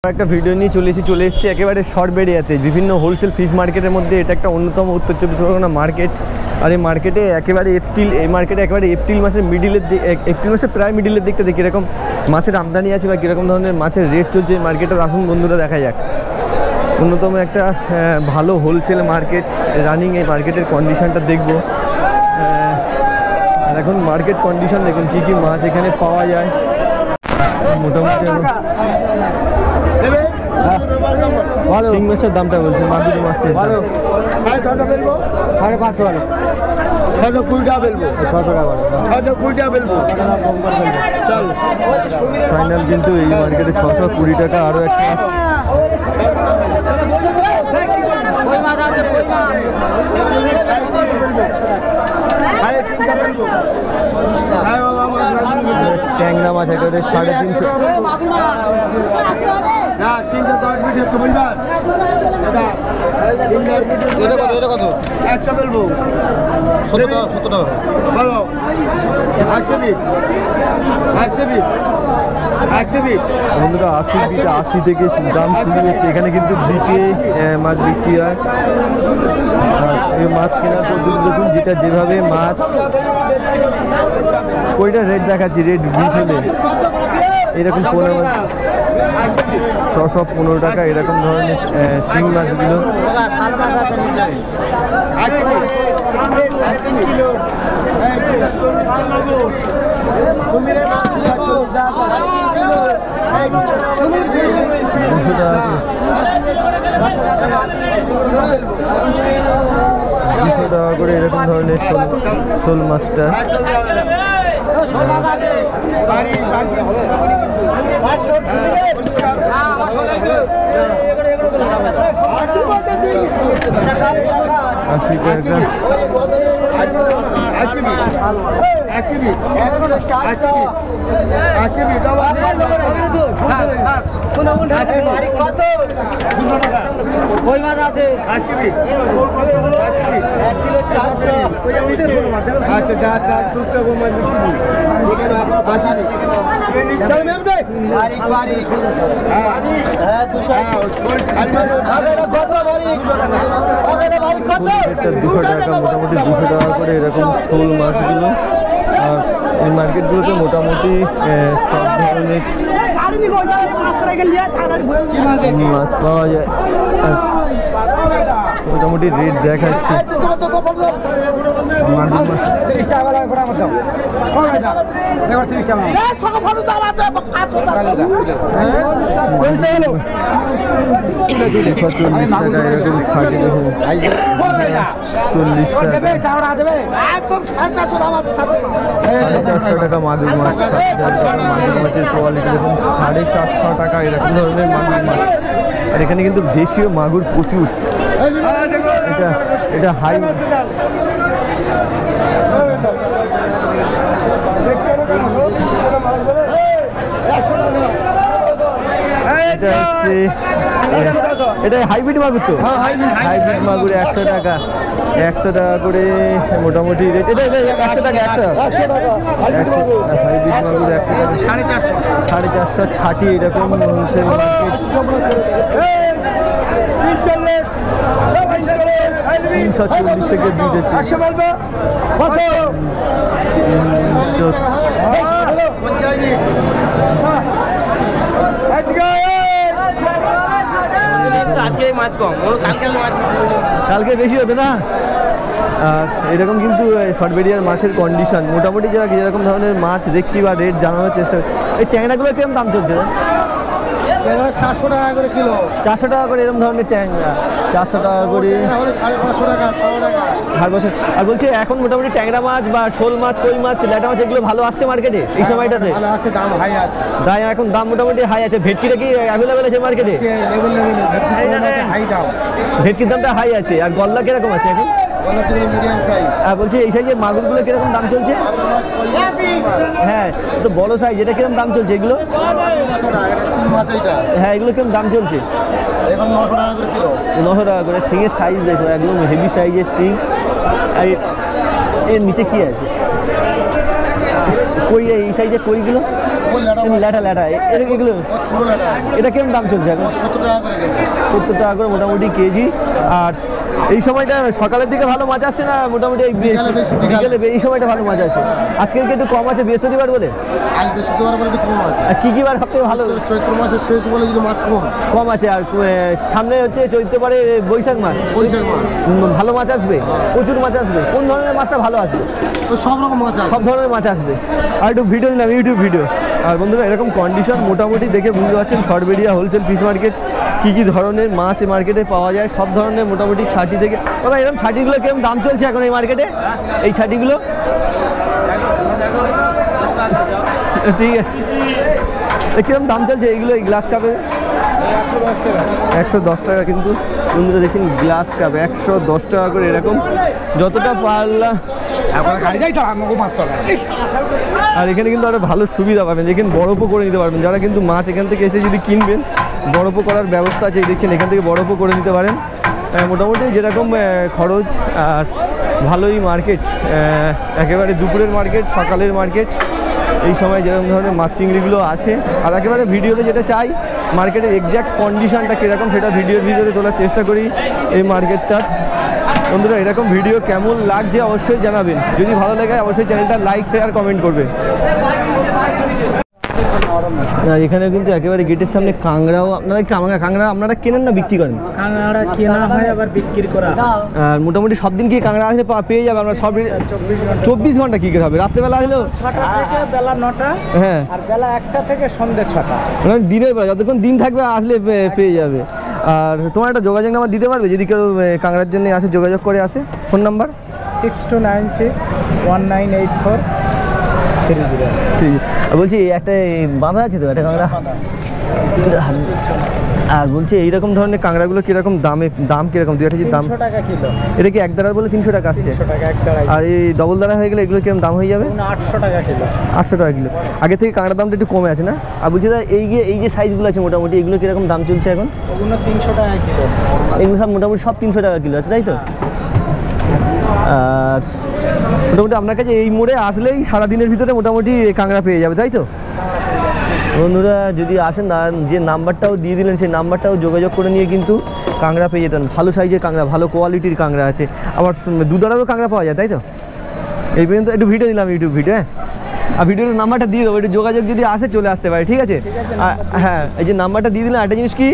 একটা ভিডিও নিয়ে চলে এসেছি একেবারে সরবেরিয়াতে বিভিন্ন হোলসেল ফিশ মার্কেটের মধ্যে এটা একটা অন্যতম উত্তর চব্বিশ পরগনা মার্কেট। আর এই মার্কেটে একেবারে এপ্রিল মাসের এপ্রিল মাসের প্রায় মিডিলের দিকটা দেখি এরকম মাছের আমদানি আছে বা কীরকম ধরনের মাছের রেট চলছে এই মার্কেটের। আসুন বন্ধুরা দেখা যাক। অন্যতম একটা ভালো হোলসেল মার্কেট রানিং, এই মার্কেটের কন্ডিশনটা দেখব। আর এখন মার্কেট কন্ডিশন দেখুন কী কী মাছ এখানে পাওয়া যায়। মোটামুটি শিং মাছের দামটা বলছে, মাগুর মাছের ভালো 550 ভালো 620 টাকা বেলবো, 600 টাকা 620 টাকা বেলবো। ফাইনাল কিন্তু এই মার্কেটে 620 টাকা। আরও একটা ট্যাংরা মাছ একেবারে 350। বন্ধুরা 80 থেকে দাম শুরু হচ্ছে। এখানে কিন্তু বিটে মাছ বিক্রি হয়। এই মাছ কেনার পদ্ধতি দেখুন, যেটা যেভাবে মাছ ওইটা রেট দেখাচ্ছি। রেট বিট হলে এরকম 615 টাকা এরকম ধরনের শিং মাছগুলো। $200 টাকা করে এরকম ধরনের শোল মাছটা। কই মাছ আছে? আচ্ছা যা চার টুকটা মাছ $200 টাকা, মোটামুটি $200 টাকা করে এরকম শোল মাছগুলো। আর এই মার্কেটগুলোতে মোটামুটি সব ধরনের মাছ পাওয়া যায়। মোটামুটি রেট দেখাচ্ছে। $240 টাকা এরকম ছাড়ে দেখুন, 40 টাকা। 450 টাকা মাগুর মাছ, মাগুর মাছের কোয়ালিটি দেখুন 450 টাকা এরকম ধরনের মাগুর মাছ। আর এখানে কিন্তু দেশীয় মাগুর প্রচুর। এটা হাই, এটা হচ্ছে এটা হাইব্রিড মাগুর। তো হাইব্রিড মাগুর 100 টাকা, 100 টাকা করে মোটামুটি রেট। এটা 100 টাকা, 100 হাইব্রিড মাগুর 100 টাকা, 450 ছাটি এরকম হোলসেল মার্কেট। 340 থেকে বিট হচ্ছে। কালকে বেশি হতো না। আর এরকম কিন্তু সরবেরিয়ার মাছের কন্ডিশন মোটামুটি যেরকম ধরনের মাছ দেখছি বা রেট জানানোর চেষ্টা। এই ট্যাংরাগুলো কেমন দাম চলছে? 400 টাকা করে কিলো। 400 টাকা করে এরকম ধরনের ট্যাংরা, 400 টাকা করে, 550 টাকা, 6 টাকা। আর বলছি এখন মোটামুটি ট্যাংরা মাছ বা শোল মাছ, কই মাছ, ল্যাটা মাছ এগুলো ভালো আসছে মার্কেটে এই সময়টাতে? ভালো আছে, দাম হাই আছে। এখন দাম মোটামুটি হাই আছে। ভেটকিটা কি অ্যাভেলেবেল আছে মার্কেটে? ভেটকির দামটা হাই আছে। আর গলদা কিরকম আছে এখন? বলছি এই সাইজের মাগুরগুলো কিরকম দাম চলছে? হ্যাঁ, তো বড় সাইজ, এটা কিরকম দাম চলছে এগুলো? হ্যাঁ, এগুলো কিরকম দাম চলছে? 900 টাকা করে। শিঙের সাইজ দেখো, একদম হেভি সাইজের শিং। আর এর নিচে কি আছে? কই এই সাইজে কইগুলো ল্যাটা ল্যাটা এগুলো এটা কেমন দাম চলছে এখন? 70 টাকা করে মোটামুটি কেজি। আর এই সময়টা সকালের দিকে ভালো মাছ আসছে না মোটামুটি এই বিকেলে এই সময়টা ভালো মাছ আছে? আজকে কি একটু কম আছে বৃহস্পতিবার বলে? আর কি কি বার সবথেকে ভালো? চৈত্র মাসের শেষ বলে যদি মাছ কম আছে। আর সামনে হচ্ছে চৈত্রবারে বৈশাখ মাস ভালো মাছ আসবে, প্রচুর মাছ আসবে। কোন ধরনের মাছটা ভালো আসবে? সব রকম মাছ আছে, সব ধরনের মাছ আসবে। আর একটু ভিডিও দিলাম, ইউটিউব ভিডিও। আর বন্ধুরা এরকম কন্ডিশন মোটামুটি দেখে বুঝতে পারছেন সরবেরিয়া হোলসেল ফিশ মার্কেট কী কী ধরনের মাছ এই মার্কেটে পাওয়া যায়। সব ধরনের মোটামুটি ছাটি থেকে দাদা এরকম ছাটিগুলো কেমন দাম চলছে এখন এই মার্কেটে? এই ছাটিগুলো ঠিক আছে, কিরকম দাম চলছে এইগুলো? এই গ্লাস কাপে 110 টাকা কিন্তু বন্ধুরা দেখছেন গ্লাস কাপ 110 টাকা করে এরকম যতটা পারলা। আর এখানে কিন্তু আরো ভালো সুবিধা পাবেন, যেখানে বরফও করে নিতে পারবেন। যারা কিন্তু মাছ এখান থেকে এসে যদি কিনবেন বরফও করার ব্যবস্থা আছে, দেখছেন এখান থেকে বরফও করে নিতে পারেন। মোটামুটি যেরকম খরচ আর ভালোই মার্কেট, একেবারে দুপুরের মার্কেট, সকালের মার্কেট, এই সময় যেরকম ধরনের মাছ চিংড়িগুলো আছে। আর একেবারে ভিডিওতে যেটা চাই মার্কেটের এক্স্যাক্ট কন্ডিশনটা কীরকম সেটা ভিডিওর ভিতরে তোলার চেষ্টা করি এই মার্কেটটার। বন্ধুরা এরকম ভিডিও কেমন লাগছে অবশ্যই জানাবেন, যদি ভালো লাগে অবশ্যই চ্যানেলটা লাইক শেয়ার কমেন্ট করবে। আর এখানে কিন্তু একেবারে গেটের সামনে কাঁকড়াও আপনারা কাঁকড়া আপনারা কেনেন না বিক্রি করেন? কাঁকড়া কেনা হয় আবার বিক্রি করা। আর মোটামুটি সব দিন কি কাঁকড়া আসলে পেয়ে যাবে? আমরা সব 24 ঘন্টা কী করে হবে? রাত্রেবেলা আসলেও 6টা থেকে বেলা 9টা, হ্যাঁ, আর বেলা 1টা থেকে সন্ধ্যে 6টা, মানে দিনের বেলা যতক্ষণ দিন থাকবে আসলে পেয়ে যাবে। আর তোমার একটা যোগাযোগ নাম্বার দিতে পারবে যদি কেউ কাঁকড়ার জন্য আসে, যোগাযোগ করে আসে? Phone number 6296198430। ঠিক আছে। বলছি একটা বাঁধা আছে তো একটা কাঁকড়া, আর বলছি এইরকম ধরনের কাঁকড়াগুলো কীরকম দাম কীরকম? দু একটা দাম 300 টাকা কিলো। এটা কি এক দাঁড়ার বলে 300 টাকা আসছে? 300 টাকা এক দাঁড়াই। আর এই ডবল দাঁড়া হয়ে গেলে এগুলো কিরকম দাম হয়ে যাবে? 800 টাকা কিলো। 800 টাকা কিলো। আগে থেকে কাঁকড়ার দামটা একটু কমে আছে না? আর বলছি দাদা এই যে সাইজগুলো আছে মোটামুটি এগুলো কীরকম দাম চলছে এখন? ওগুলো 300 টাকা কিলো। এগুলো সব মোটামুটি সব 300 টাকা কিলো আছে তাই তো? আর মোটামুটি আপনার কাছে এই মোড়ে আসলেই সারাদিনের ভিতরে মোটামুটি কাঁকড়া পেয়ে যাবে তাই তো? বন্ধুরা যদি আসেন যে নাম্বারটাও দিয়ে দিলেন সেই নাম্বারটাও যোগাযোগ করে নিয়ে কিন্তু কাঁকড়া পেয়ে যেতেন। ভালো সাইজের কাঁকড়া, ভালো কোয়ালিটির কাঁকড়া আছে। আবার দুধারেরও কাঁকড়া পাওয়া যায় তাই তো? এই পর্যন্ত একটু ভিডিও দিলাম, ইউটিউব ভিডিও। হ্যাঁ, আর ভিডিওর নাম্বারটা দিয়ে দেবো, একটু যোগাযোগ যদি আসে চলে আসতে পারে, ঠিক আছে? হ্যাঁ, এই যে নাম্বারটা দিয়ে দিলাম। একটা জিনিস কি,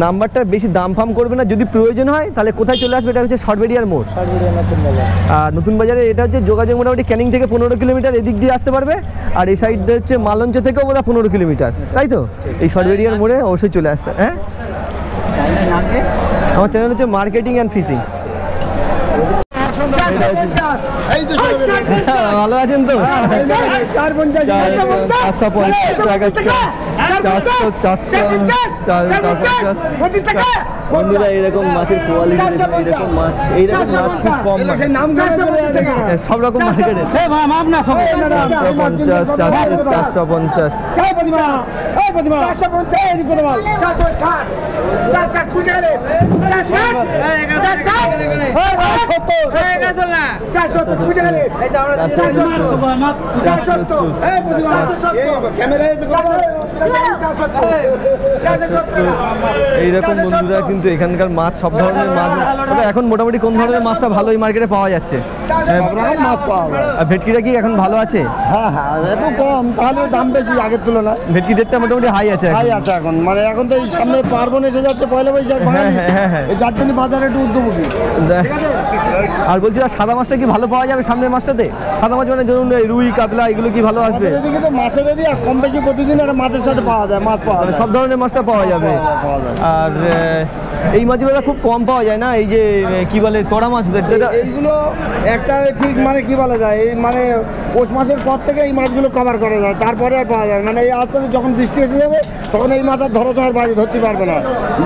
নাম্বারটা বেশি দাম ফাম করবে না, যদি প্রয়োজন হয় তাহলে কোথায় চলে আসবে? এটা হচ্ছে সরবেরিয়ার মোড়, আর নতুন বাজারে। এটা হচ্ছে যোগাযোগ মোটামুটি ক্যানিং থেকে 15 কিলোমিটার এদিক দিয়ে আসতে পারবে। আর এই সাইড দিয়ে হচ্ছে মালঞ্চ থেকেও বোধহয় 15 কিলোমিটার তাই তো? এই সরবেরিয়ার মোড়ে অবশ্যই চলে আসতে। হ্যাঁ, আমার চ্যানেল হচ্ছে মার্কেটিং অ্যান্ড ফিশিং। ভালো আছেন তো? 450 টাকা। বন্ধুরা এরকম মাছের কোয়ালিটি, এরকম মাছ খুব কম, সব রকম মার্কেটে 450, 450। এইরকম বন্ধুরা কিন্তু এখানকার মাছ, সব ধরনের মাছ। এখন মোটামুটি কোন ধরনের মাছটা ভালো এই মার্কেটে পাওয়া যাচ্ছে? মাছ পাওয়া যায়। আর ভেটকিটা কি এখন ভালো আছে? হ্যাঁ, একটু কম, তাহলে দাম বেশি আগের তুলনায়। ভেটকি রেটটা মোটামুটি হাই আছে এখন। মানে এখন তো এই সামনে পার্বণ এসে যাচ্ছে, পয়লা বৈশাখ, এই যার জন্য বাজারে একটু উদ্যোগী। আর বলছি সাদা মাছটা কি ভালো পাওয়া যাবে সামনের মাছটাতে? সাদা মাছ মানে ধরুন রুই কাতলা এগুলো কি ভালো আসবে? এদিকে তো মাছের কম বেশি প্রতিদিন একটা মাছের সাথে পাওয়া যায়, মাছ পাওয়া যায়, সব ধরনের মাছটা পাওয়া যাবে। আর এই মাছগুলো খুব কম পাওয়া যায় না, এই যে কি বলে তোড়া মাছ, এইগুলো একটা ঠিক মানে কি বলা যায়, এই মানে পৌষ মাসের পর থেকে এই মাছগুলো কভার করা যায়, তারপরে আর পাওয়া যায়। মানে এই আস্তে আস্তে যখন বৃষ্টি এসে যাবে তখন এই মাছ আর ধরা সময় বাইরে ধরতে পারবে না।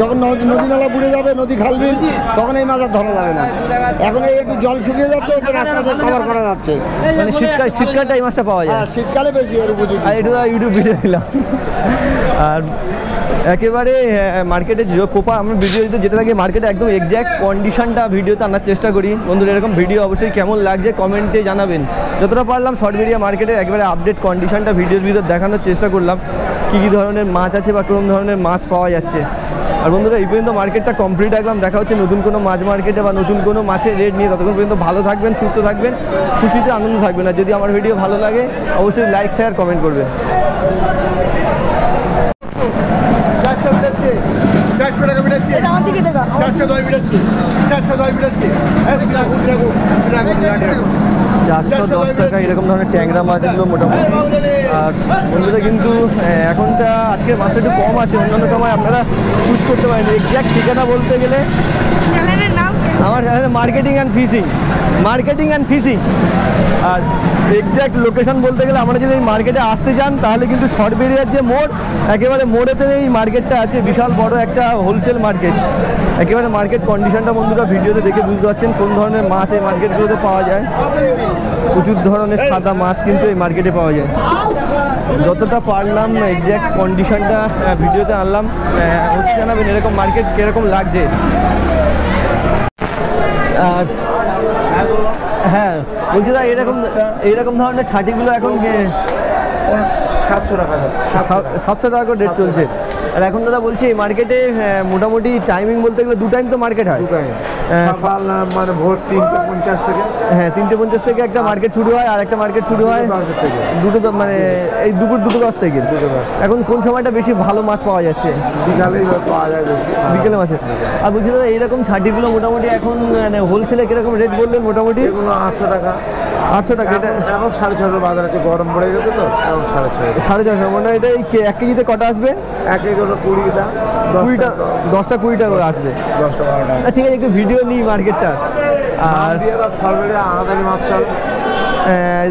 যখন নদী নালা বুড়ে যাবে, নদী খাল বিল, তখন এই মাছ আর ধরা যাবে না। এখন এই একটু জল শুকিয়ে যাচ্ছে, ওকে রাস্তাতে কভার করা যাচ্ছে। মানে শীতকালটা এই মাছটা পাওয়া যায়। শীতকালে বেশি এর উপযোগী। আর এটা ইউটিউব ভিডিও দিলাম। আর একেবারে মার্কেটে কোপা আমরা ভিডিও বিস্তারিত যেটা থাকে মার্কেটে একদম এক্স্যাক্ট কন্ডিশনটা ভিডিওতে আনার চেষ্টা করি। বন্ধুরা এরকম ভিডিও অবশ্যই কেমন লাগছে কমেন্টে জানাবেন। যতটা পারলাম শর্ট ভিডিও মার্কেটের একেবারে আপডেট কন্ডিশনটা ভিডিওর ভিতর দেখানোর চেষ্টা করলাম, কী কী ধরনের মাছ আছে বা কোন ধরনের মাছ পাওয়া যাচ্ছে। আর বন্ধুরা এই পর্যন্ত মার্কেটটা কমপ্লিট রাখলাম, দেখা হচ্ছে নতুন কোনো মাছ মার্কেটে বা নতুন কোনো মাছের রেট নিয়ে। ততক্ষণ পর্যন্ত ভালো থাকবেন, সুস্থ থাকবেন, খুশিতে আনন্দ থাকবেন। আর যদি আমার ভিডিও ভালো লাগে অবশ্যই লাইক শেয়ার কমেন্ট করবেন। 400 টাকা বেড়েছে, 410 বেড়েছে, 410 বেড়েছে, 410 টাকা এরকম ধরনের ট্যাংরা মাছগুলো মোটামুটি। আর বন্ধুরা কিন্তু এখনটা আজকের মাছটা একটু কম আছে, অন্যান্য সময় আপনারা চুজ করতে পারেন। এক্স্যাক্ট ঠিকানা বলতে গেলে আমার মার্কেটিং অ্যান্ড ফিশিং। আর এক্স্যাক্ট লোকেশন বলতে গেলে আমরা যদি এই মার্কেটে আসতে চান তাহলে কিন্তু শর্টবেরিয়ার যে মোড়, একেবারে মোড়েতে এই মার্কেটটা আছে, বিশাল বড় একটা হোলসেল মার্কেট। একেবারে মার্কেট কন্ডিশনটা বন্ধুরা ভিডিওতে দেখে বুঝতে পারছেন কোন ধরনের মাছ এই মার্কেটগুলোতে পাওয়া যায়। প্রচুর ধরনের সাদা মাছ কিন্তু এই মার্কেটে পাওয়া যায়। যতটা পারলাম এক্স্যাক্ট কন্ডিশনটা ভিডিওতে আনলাম। অবশ্যই জানাবেন এরকম মার্কেট কীরকম লাগছে। আর হ্যাঁ বলছি দা এইরকম ধরনের ছাটিগুলো এখন 700 টাকা যাচ্ছে, 700 টাকা করে রেট চলছে। আর এখন দাদা বলছি এই মার্কেটে মোটামুটি টাইমিং বলতে গেলে 2 টাইম তো মার্কেট হয়। সকাল মানে ভোর 3:50 থেকে, হ্যাঁ 3:50 থেকে একটা মার্কেট শুরু হয়, আর একটা মার্কেট শুরু হয় দুটো, মানে এই দুপুর 2:10 থেকে। এখন কোন সময়টা বেশি ভালো মাছ পাওয়া যাচ্ছে? বিকালেই পাওয়া যায় বেশি, বিকেলে মাছে। আর বলছি দাদা এইরকম ছাটিগুলো মোটামুটি এখন মানে হোলসেলে কীরকম রেট বললেন? মোটামুটি এগুলো 800 টাকা। 800 টাকা। এটা এখন 650 বাজার আছে, গরম পড়ে গেছে তো এখন 650। 450 মানে এটা এই 1 কেজিতে কটা আসবে? 1 কেজি হলো 20টা, 10টা 20টা করে আসবে। 10টা 12টা। ঠিক আছে, একটু ভিডিও নিই মার্কেটটা। আর দিয়ে দাও সরবেড়ে আড়াতালি মাছ চাল।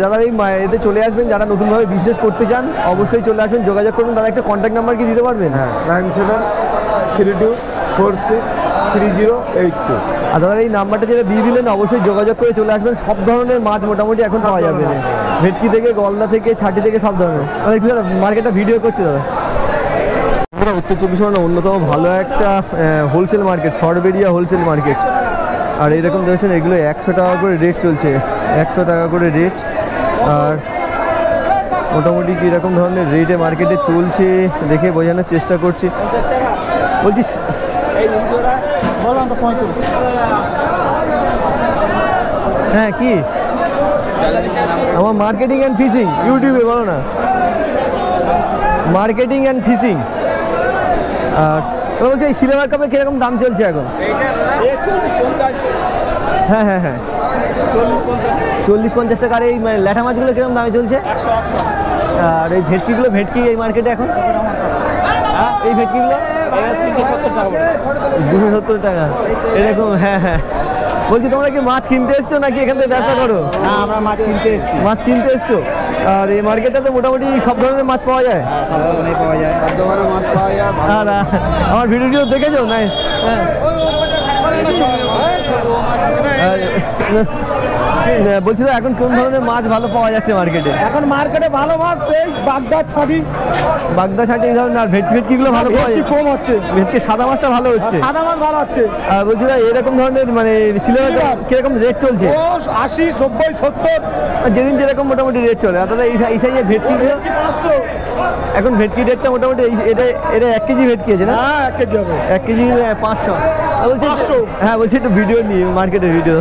দাদা এই এতে চলে আসবেন, যারা নতুনভাবে বিজনেস করতে চান অবশ্যই চলে আসবেন, যোগাযোগ করুন। দাদা একটা কন্ট্যাক্ট নাম্বার কি দিতে পারবেন? হ্যাঁ 9732463082। আর দাদা এই নাম্বারটা যেটা দিয়ে দিলেন অবশ্যই যোগাযোগ করে চলে আসবেন। সব ধরনের মাছ মোটামুটি এখন পাওয়া যাবে, ভেটকি থেকে, গলদা থেকে, ছাটি থেকে, সব ধরনের। দাদা মার্কেটটা ভিডিও করছে দাদা। উত্তর 24 পরগনা অন্যতম ভালো একটা হোলসেল মার্কেট, শর্টবেরিয়া হোলসেল মার্কেট। আর এইরকম দেখছেন এগুলো 100 টাকা করে রেট চলছে, 100 টাকা করে রেট। আর মোটামুটি কীরকম ধরনের রেটে মার্কেটে চলছে দেখে বোঝানোর চেষ্টা করছি। বলছিস হ্যাঁ কি আমার মার্কেটিং অ্যান্ড ফিশিং ইউটিউবে বলো না, মার্কেটিং অ্যান্ড ফিশিং। আর বলছি এই সিলভার কাপে কীরকম দাম চলছে এখন? হ্যাঁ হ্যাঁ হ্যাঁ 40-50 টাকার। এই ল্যাঠা মাছগুলো কীরকম দামে চলছে? আর এই ভেটকিগুলো, ভেটকি এই মার্কেটে এখন এই ভেটকিগুলো 270 টাকা এরকম। হ্যাঁ হ্যাঁ বলছি তোমরা কি মাছ কিনতে এসছো নাকি এখান থেকে ব্যবসা করো? না, আমরা মাছ কিনতে এসেছি। মাছ কিনতে এসছো। আর এই মার্কেটটাতে মোটামুটি সব ধরনের মাছ পাওয়া যায়, সব ধরনের পাওয়া যায়, সব ধরনের মাছ পাওয়া যায়। আর আমার ভিডিও দেখেছো নাই? বলছি তো এখন কোন ধরনের মাছ ভালো পাওয়া যাচ্ছে মার্কেটে? এখন মার্কেটে ভালো মাছ এই বাগদা ছাটি এই ধরনের। আর ভেটকিগুলো ভালো পাওয়া যায়? কম হচ্ছে। ভেটকি সাদা মাছটা ভালো হচ্ছে, সাদা মাছ ভালো হচ্ছে। আর বলছি না এরকম ধরনের মানে সিলভার কিরকম রেট চলছে? 80, 90, 70 যেদিন যেরকম মোটামুটি রেট চলে। আর দাদা এই সাইজের ভেটকিগুলো 500। এখন ভেটকি রেটটা মোটামুটি এটা 1 কেজি ভেটকি আছে না? হ্যাঁ 1 কেজি হবে, 1 কেজি 500। বলছি 500। হ্যাঁ বলছি একটু ভিডিও নিই, মার্কেটের ভিডিও।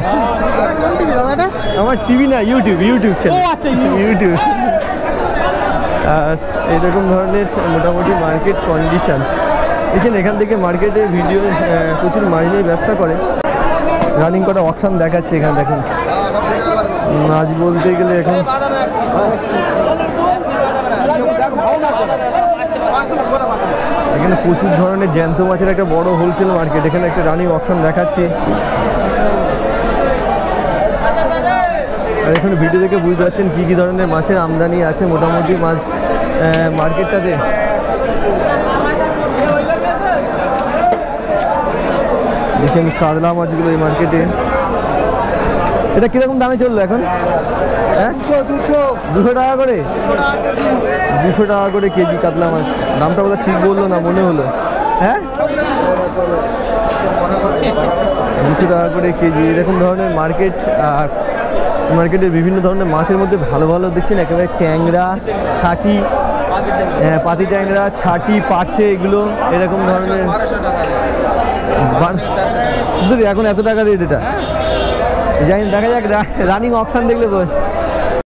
কোন টিভি দাদা এটা? আমার টিভি না, ইউটিউব চ্যানেল। ও আচ্ছা, ইউটিউব। আর এইরকম ধরনের মোটামুটি মার্কেট কন্ডিশন। দেখছেন এখান থেকে মার্কেটে ভিডিও প্রচুর মাছ নিয়ে ব্যবসা করে, রানিং করা অকশন দেখাচ্ছে এখানে। দেখুন মাছ বলতে গেলে এখন এখানে প্রচুর ধরনের জ্যান্ত মাছের একটা বড় হোলসেল মার্কেট। এখানে একটা রানিং অকশন দেখাচ্ছি। আর এখানে ভিডিও দেখে বুঝতে পারছেন কী কী ধরনের মাছের আমদানি আছে মোটামুটি মাছ মার্কেটটাতে। দেখছেন কাতলা মাছগুলো এই মার্কেটে। এটা কীরকম দামে চললো এখন? হ্যাঁ 200 টাকা করে, 200 টাকা করে কেজি কাতলা মাছ। দামটা বোধহয় ঠিক বললো না মনে হলো। হ্যাঁ 200 টাকা করে কেজি এরকম ধরনের মার্কেট। আর মার্কেটের বিভিন্ন ধরনের মাছের মধ্যে ভালো ভালো দেখছেন একেবারে ট্যাংরা, ছাটি, পাতি ট্যাংরা, ছাটি, পার্শে, এগুলো এরকম ধরনের। এখন এত টাকা রেট এটা জানি, দেখা যাক রানিং অকশন দেখলে